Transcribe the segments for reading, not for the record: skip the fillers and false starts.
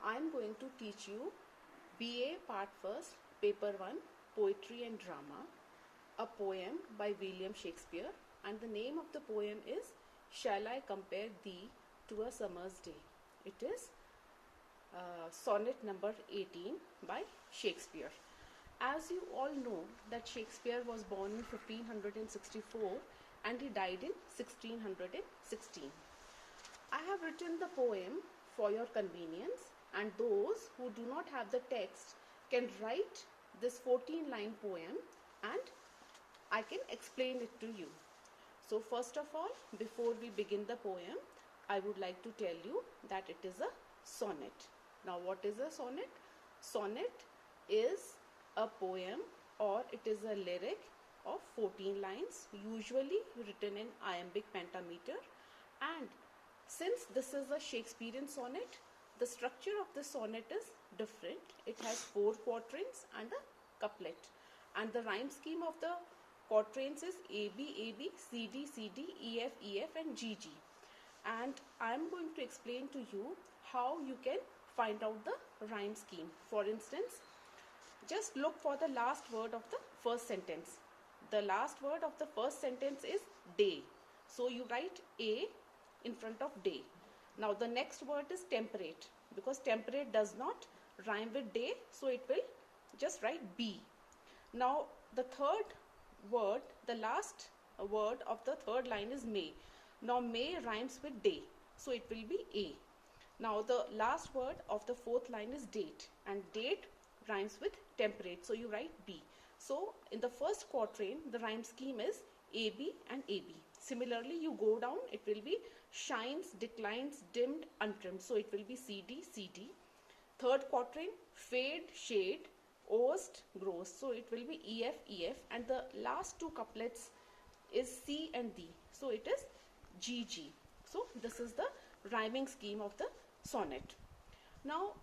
I am going to teach you BA Part 1st, Paper 1, Poetry and Drama, a poem by William Shakespeare, and the name of the poem is Shall I Compare Thee to a Summer's Day? It is sonnet number 18 by Shakespeare. As you all know that Shakespeare was born in 1564 and he died in 1616. I have written the poem for your convenience, and those who do not have the text can write this 14-line poem and I can explain it to you. So first of all, before we begin the poem, I would like to tell you that it is a sonnet. Now what is a sonnet? Sonnet is a poem or it is a lyric of 14 lines, usually written in iambic pentameter, and since this is a Shakespearean sonnet, the structure of the sonnet is different. It has 4 quatrains and a couplet, and the rhyme scheme of the quatrains is AB, AB, CD, CD, EF, EF and GG. And I am going to explain to you how you can find out the rhyme scheme. For instance, just look for the last word of the first sentence. The last word of the first sentence is day. So you write A in front of day. Now the next word is temperate, because temperate does not rhyme with day, so it will just write B. Now the third word, the last word of the third line is May. Now May rhymes with day, so it will be A. Now the last word of the fourth line is date, and date rhymes with temperate, so you write B. So in the first quatrain, the rhyme scheme is AB and AB. Similarly, you go down, it will be shines, declines, dimmed, untrimmed, so it will be CD, CD. Third quatrain, fade, shade, oast, grows, so it will be EF, EF, and the last 2 couplets is C and D, so it is GG. So this is the rhyming scheme of the sonnet. Now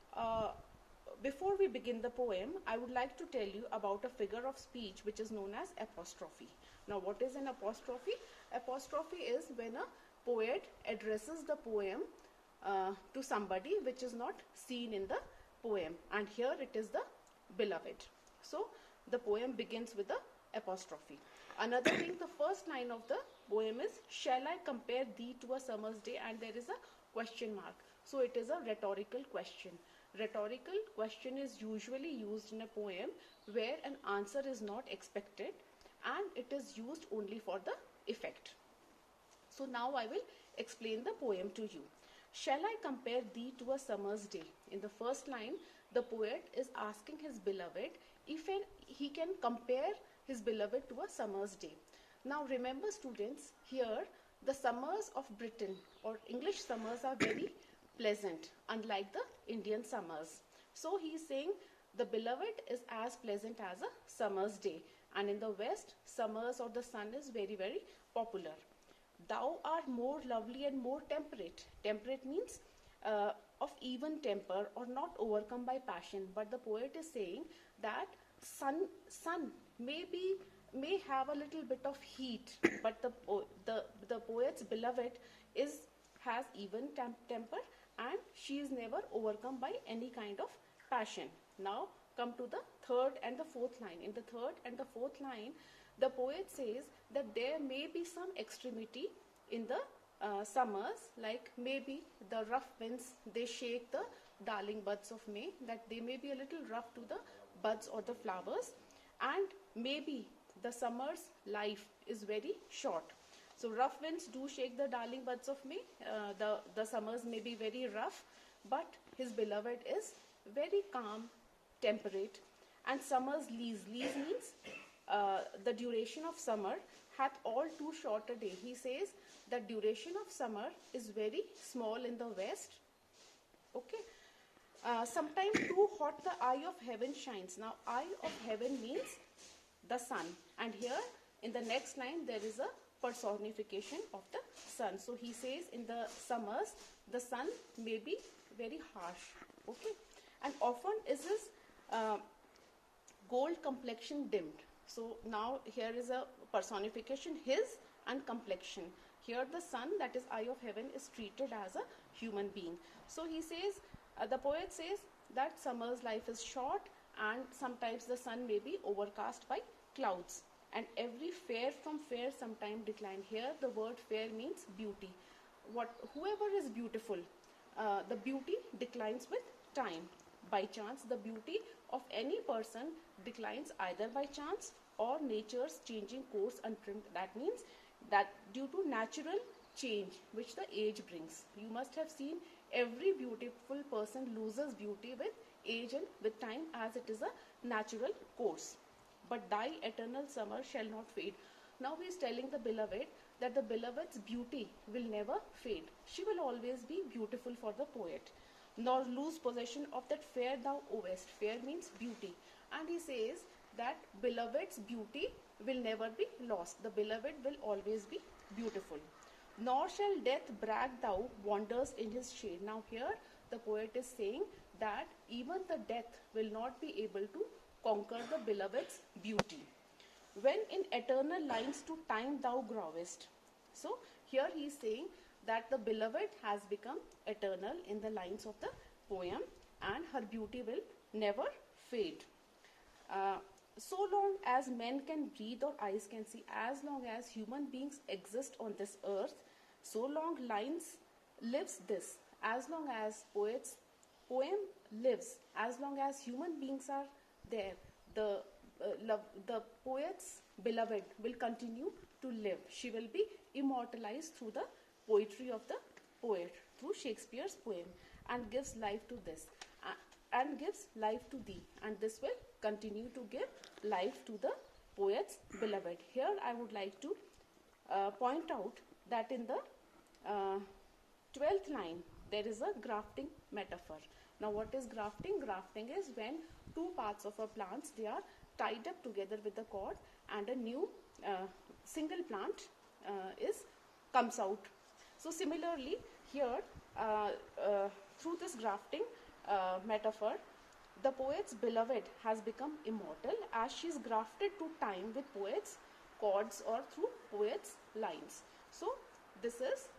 before we begin the poem, I would like to tell you about a figure of speech which is known as apostrophe. Now what is an apostrophe? Apostrophe is when a poet addresses the poem to somebody which is not seen in the poem, and here it is the beloved. So the poem begins with the apostrophe. Another thing, the first line of the poem is shall I compare thee to a summer's day, and there is a question mark, so it is a rhetorical question. Rhetorical question is usually used in a poem where an answer is not expected and it is used only for the effect. So now I will explain the poem to you. Shall I compare thee to a summer's day? In the first line, the poet is asking his beloved if he can compare his beloved to a summer's day. Now remember students, here the summers of Britain or English summers are very pleasant, unlike the Indian summers. So he is saying the beloved is as pleasant as a summer's day, and in the west, summers or the sun is very, very popular. Thou art more lovely and more temperate. Temperate means of even temper or not overcome by passion, but the poet is saying that sun may have a little bit of heat, but the poet's beloved has even temper, and she is never overcome by any kind of passion. Now come to the third and the fourth line. In the third and the fourth line, the poet says that there may be some extremity in the summers, like maybe the rough winds, they shake the darling buds of May, that they may be a little rough to the buds or the flowers, and maybe the summer's life is very short. So rough winds do shake the darling buds of May. The summers may be very rough, but his beloved is very calm, temperate. And summer's lease. Lease means the duration of summer hath all too short a day. He says the duration of summer is very small in the west. Okay. Sometimes too hot the eye of heaven shines. Now eye of heaven means the sun. And here in the next line there is a personification of the sun. So he says in the summers the sun may be very harsh. Okay. And often is his gold complexion dimmed. So now here is a personification, his and complexion. Here the sun, that is eye of heaven, is treated as a human being. So he says The poet says that summer's life is short and sometimes the sun may be overcast by clouds, and every fair from fair sometime decline. Here the word fair means beauty. Whoever is beautiful, the beauty declines with time. By chance, the beauty of any person declines either by chance or nature's changing course untrimmed. That means that due to natural change which the age brings. You must have seen every beautiful person loses beauty with age and with time, as it is a natural course. But thy eternal summer shall not fade. Now he is telling the beloved that the beloved's beauty will never fade. She will always be beautiful for the poet. Nor lose possession of that fair thou owest. Fair means beauty. And he says that beloved's beauty will never be lost. The beloved will always be beautiful. Nor shall death brag thou wanders in his shade. Now here the poet is saying that even the death will not be able to conquer the beloved's beauty. When in eternal lines to time thou growest. So here he is saying that the beloved has become eternal in the lines of the poem and her beauty will never fade. So long as men can breathe or eyes can see, as long as human beings exist on this earth, so long lines lives this. As long as poem lives, as long as human beings are there, the poet's beloved will continue to live. She will be immortalized through the poetry of the poet, through Shakespeare's poem, and gives life to this, and gives life to thee, and this will continue to give life to the poet's beloved. Here I would like to point out that in the 12th line there is a grafting metaphor. Now what is grafting? Grafting is when two parts of a plant, they are tied up together with a cord, and a new single plant comes out. So similarly here through this grafting metaphor, the poet's beloved has become immortal as she is grafted to time with poet's chords or through poet's lines. So this is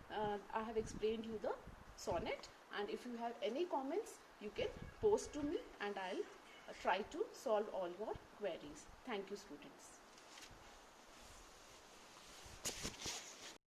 I have explained you the sonnet, and if you have any comments you can post to me and I'll try to solve all your queries. Thank you, students.